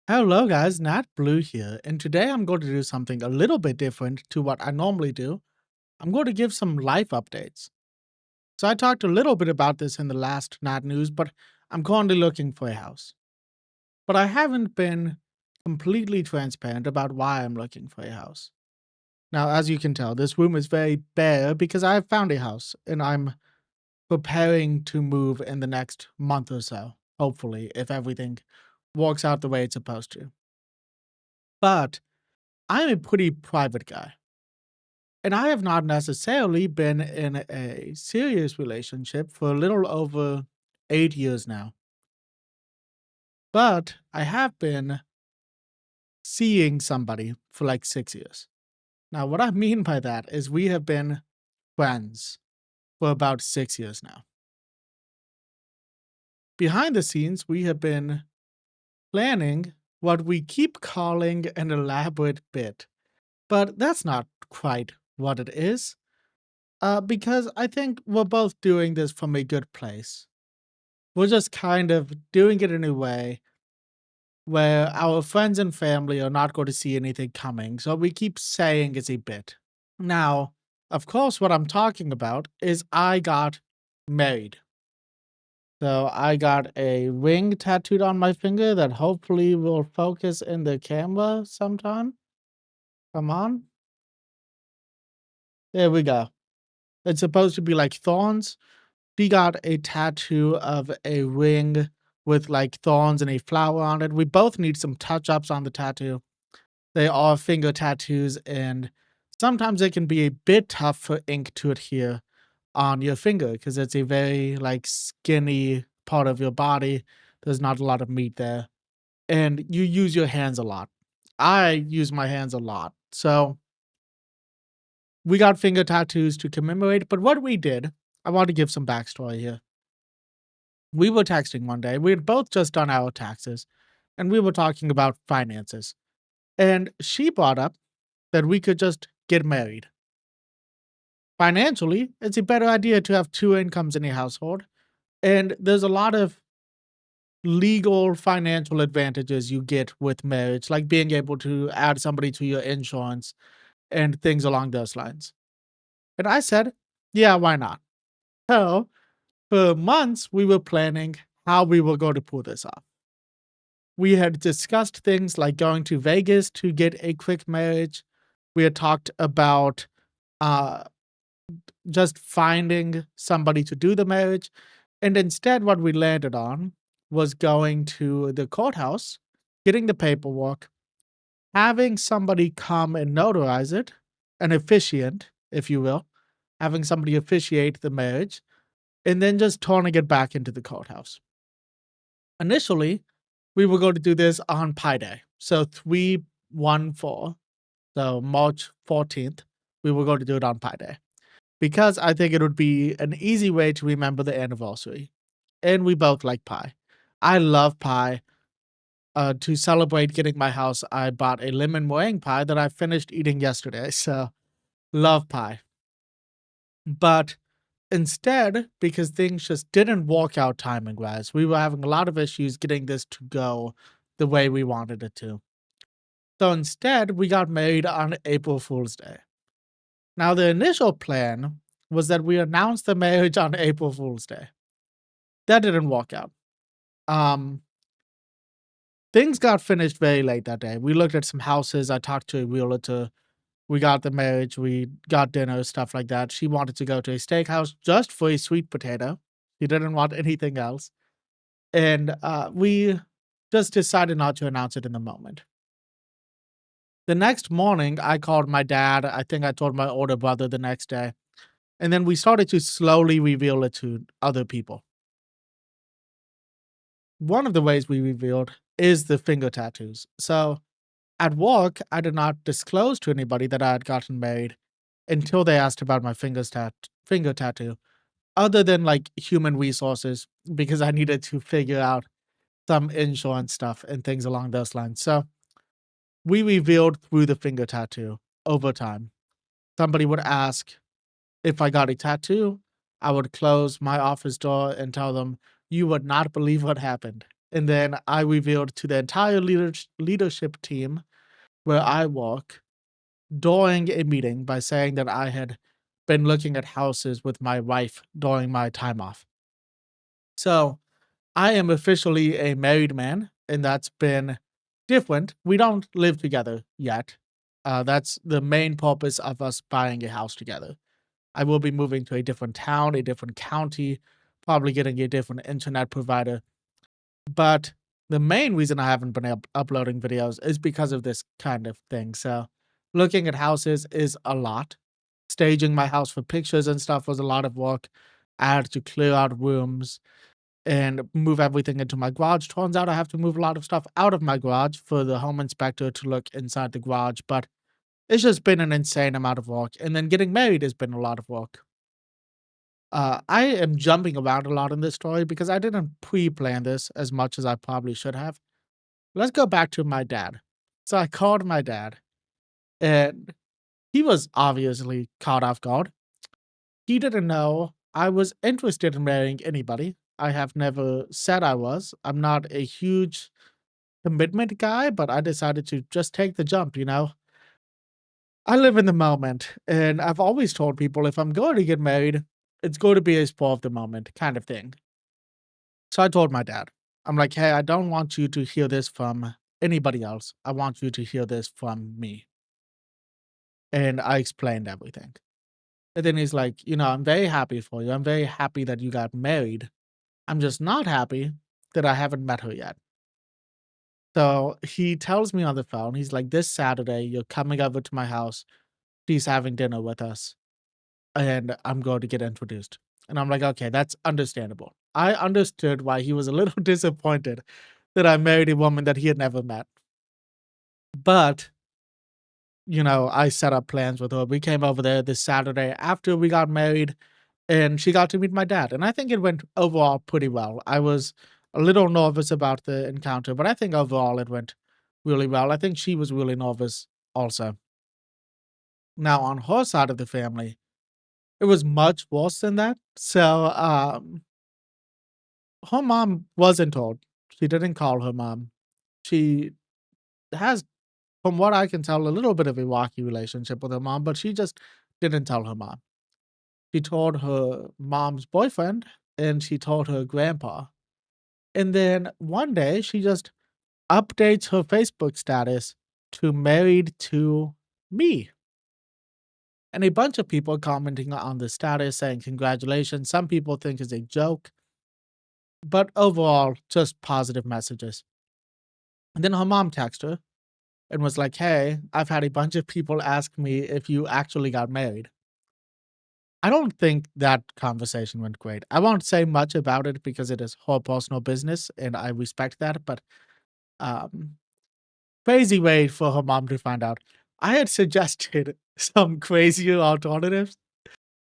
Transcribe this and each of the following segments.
Hello guys, Nat Blue here, and today I'm going to do something a little bit different to what I normally do. I'm going to give some life updates. So I talked a little bit about this in the last Nat News, but I'm currently looking for a house. But I haven't been completely transparent about why I'm looking for a house. Now, as you can tell, this room is very bare because I have found a house and I'm preparing to move in the next month or so, hopefully, if everything works out the way it's supposed to. But I'm a pretty private guy. And I have not necessarily been in a serious relationship for a little over 8 years now. But I have been seeing somebody for like 6 years. Now, what I mean by that is we have been friends for about 6 years now. Behind the scenes, we have been planning what we keep calling an elaborate bit, but that's not quite what it is. Because I think we're both doing this from a good place. We're just kind of doing it in a way where our friends and family are not going to see anything coming, so we keep saying it's a bit. Now, of course, what I'm talking about is I got married. So I got a ring tattooed on my finger that hopefully will focus in the camera sometime. Come on. There we go. It's supposed to be like thorns. She got a tattoo of a ring with like thorns and a flower on it. We both need some touch ups on the tattoo. They are finger tattoos, and sometimes it can be a bit tough for ink to adhere on your finger because it's a very like skinny part of your body. There's not a lot of meat there, and you use your hands a lot. I use my hands a lot. So we got finger tattoos to commemorate, but what we did, I want to give some backstory here. We were texting one day. We had both just done our taxes and we were talking about finances. And she brought up that we could just get married. Financially, it's a better idea to have two incomes in a household. And there's a lot of legal financial advantages you get with marriage, like being able to add somebody to your insurance and things along those lines. And I said, yeah, why not? So for months, we were planning how we were going to pull this off. We had discussed things like going to Vegas to get a quick marriage. We had talked about uh, just finding somebody to do the marriage. And instead, what we landed on was going to the courthouse, getting the paperwork, having somebody come and notarize it, an officiant, if you will, having somebody officiate the marriage, and then just turning it back into the courthouse. Initially, we were going to do this on Pi Day. So 314, so March 14th, we were going to do it on Pi Day because I think it would be an easy way to remember the anniversary. And we both like pie. I love pie. To celebrate getting my house, I bought a lemon meringue pie that I finished eating yesterday. So love pie. But instead, because things just didn't work out timing wise, we were having a lot of issues getting this to go the way we wanted it to. So instead, we got married on April Fool's Day. Now, the initial plan was that we announced the marriage on April Fool's Day. That didn't work out. Um, Things got finished very late that day. We looked at some houses. I talked to a realtor. We got the marriage. We got dinner, stuff like that. She wanted to go to a steakhouse just for a sweet potato. She didn't want anything else. And we just decided not to announce it in the moment. The next morning, I called my dad. I think I told my older brother the next day. And then we started to slowly reveal it to other people. One of the ways we revealed is the finger tattoos. So at work, I did not disclose to anybody that I had gotten married until they asked about my finger tattoo, other than like human resources, because I needed to figure out some insurance stuff and things along those lines. So we revealed through the finger tattoo over time. Somebody would ask if I got a tattoo. I would close my office door and tell them, you would not believe what happened. And then I revealed to the entire leadership team where I work during a meeting by saying that I had been looking at houses with my wife during my time off. So I am officially a married man, and that's been different. We don't live together yet. That's the main purpose of us buying a house together. I will be moving to a different town, a different county, probably getting a different internet provider. But the main reason I haven't been uploading videos is because of this kind of thing. So, looking at houses is a lot. Staging my house for pictures and stuff was a lot of work. I had to clear out rooms and move everything into my garage. Turns out I have to move a lot of stuff out of my garage for the home inspector to look inside the garage. But it's just been an insane amount of work. And then getting married has been a lot of work. I am jumping around a lot in this story because I didn't pre-plan this as much as I probably should have. Let's go back to my dad. So I called my dad, and he was obviously caught off guard. He didn't know I was interested in marrying anybody. I have never said I was. I'm not a huge commitment guy, but I decided to just take the jump. I live in the moment, and I've always told people if I'm going to get married, it's going to be a spur of the moment kind of thing. So I told my dad, I'm like, hey, I don't want you to hear this from anybody else. I want you to hear this from me. And I explained everything. And then he's like, I'm very happy for you. I'm very happy that you got married. I'm just not happy that I haven't met her yet. So he tells me on the phone, he's like, this Saturday, you're coming over to my house. She's having dinner with us, and I'm going to get introduced. And I'm like, okay, that's understandable. I understood why he was a little disappointed that I married a woman that he had never met. But, I set up plans with her. We came over there this Saturday after we got married, and she got to meet my dad. And I think it went overall pretty well. I was a little nervous about the encounter, but I think overall it went really well. I think she was really nervous also. Now, on her side of the family, it was much worse than that. So, her mom wasn't told. She didn't call her mom. She has, from what I can tell, a little bit of a rocky relationship with her mom, but she just didn't tell her mom. She told her mom's boyfriend and she told her grandpa. And then one day she just updates her Facebook status to married to me. And a bunch of people commenting on the status saying congratulations. Some people think it's a joke, but overall, just positive messages. And then her mom texted her and was like, hey, I've had a bunch of people ask me if you actually got married. I don't think that conversation went great. I won't say much about it because it is her personal business and I respect that, but um, crazy way for her mom to find out. I had suggested some crazier alternatives.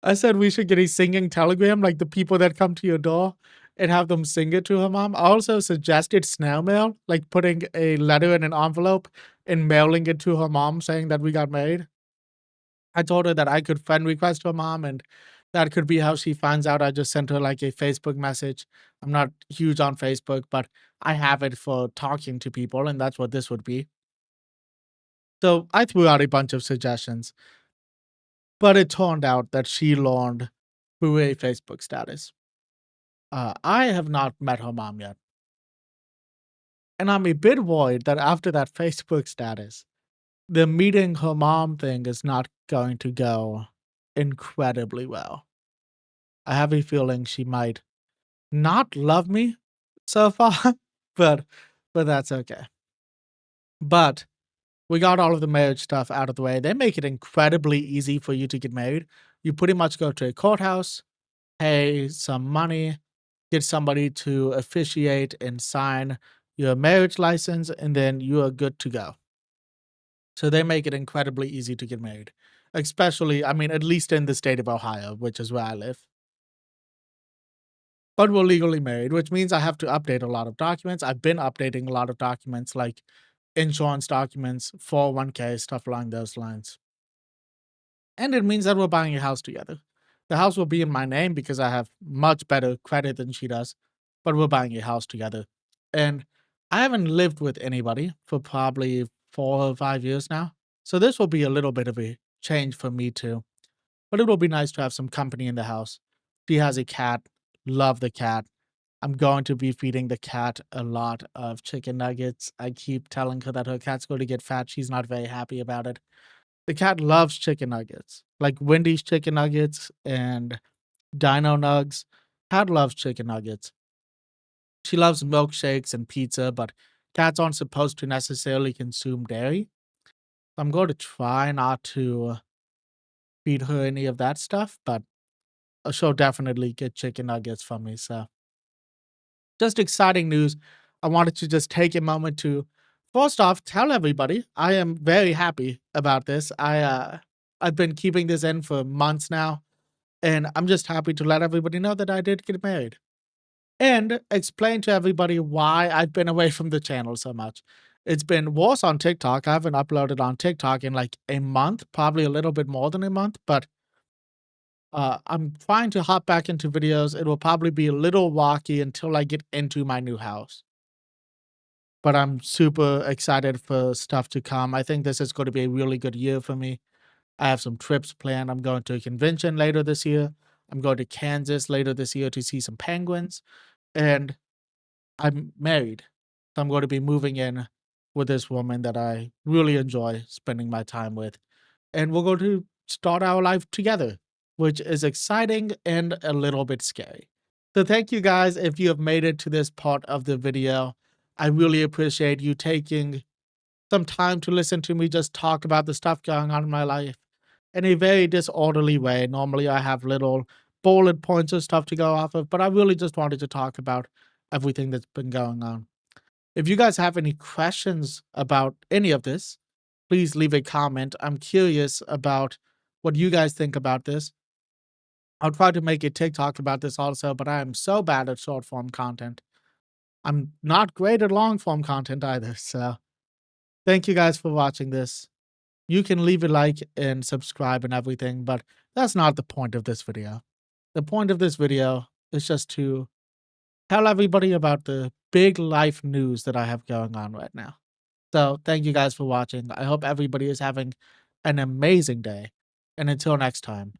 I said we should get a singing telegram, like the people that come to your door and have them sing it to her mom. I also suggested snail mail, like putting a letter in an envelope and mailing it to her mom saying that we got married. I told her that I could friend request her mom and that could be how she finds out. I just sent her like a Facebook message. I'm not huge on Facebook, but I have it for talking to people, and that's what this would be. So I threw out a bunch of suggestions, but it turned out that she learned through a Facebook status. I have not met her mom yet. And I'm a bit worried that after that Facebook status, the meeting her mom thing is not going to go incredibly well. I have a feeling she might not love me so far, but but that's okay. But we got all of the marriage stuff out of the way. They make it incredibly easy for you to get married. You pretty much go to a courthouse, pay some money, get somebody to officiate and sign your marriage license, and then you are good to go. So they make it incredibly easy to get married, especially, I mean, at least in the state of Ohio, which is where I live. But we're legally married, which means I have to update a lot of documents. I've been updating a lot of documents like insurance documents, 401k, stuff along those lines. And it means that we're buying a house together. The house will be in my name because I have much better credit than she does, but we're buying a house together. and I haven't lived with anybody for probably 4 or 5 years now. So this will be a little bit of a change for me too. But it will be nice to have some company in the house. She has a cat, love the cat. I'm going to be feeding the cat a lot of chicken nuggets. I keep telling her that her cat's going to get fat. She's not very happy about it. The cat loves chicken nuggets, like Wendy's chicken nuggets and Dino Nugs. Cat loves chicken nuggets. She loves milkshakes and pizza, but cats aren't supposed to necessarily consume dairy. I'm going to try not to feed her any of that stuff, but she'll definitely get chicken nuggets from me. So, just exciting news. I wanted to just take a moment to, first off, tell everybody I am very happy about this. I've been keeping this in for months now, and I'm just happy to let everybody know that I did get married. And explain to everybody why I've been away from the channel so much. It's been worse on TikTok. I haven't uploaded on TikTok in like a month, probably a little bit more than a month, but I'm trying to hop back into videos. It will probably be a little rocky until I get into my new house. But I'm super excited for stuff to come. I think this is going to be a really good year for me. I have some trips planned. I'm going to a convention later this year. I'm going to Kansas later this year to see some penguins. And I'm married. So I'm going to be moving in with this woman that I really enjoy spending my time with. And we're going to start our life together, which is exciting and a little bit scary. So thank you guys if you have made it to this part of the video. I really appreciate you taking some time to listen to me just talk about the stuff going on in my life in a very disorderly way. Normally, I have little bullet points of stuff to go off of, but I really just wanted to talk about everything that's been going on. If you guys have any questions about any of this, please leave a comment. I'm curious about what you guys think about this. I'll try to make a TikTok about this also, but I am so bad at short form content. I'm not great at long form content either. So thank you guys for watching this. You can leave a like and subscribe and everything, but that's not the point of this video. The point of this video is just to tell everybody about the big life news that I have going on right now. So thank you guys for watching. I hope everybody is having an amazing day. And until next time,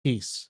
peace.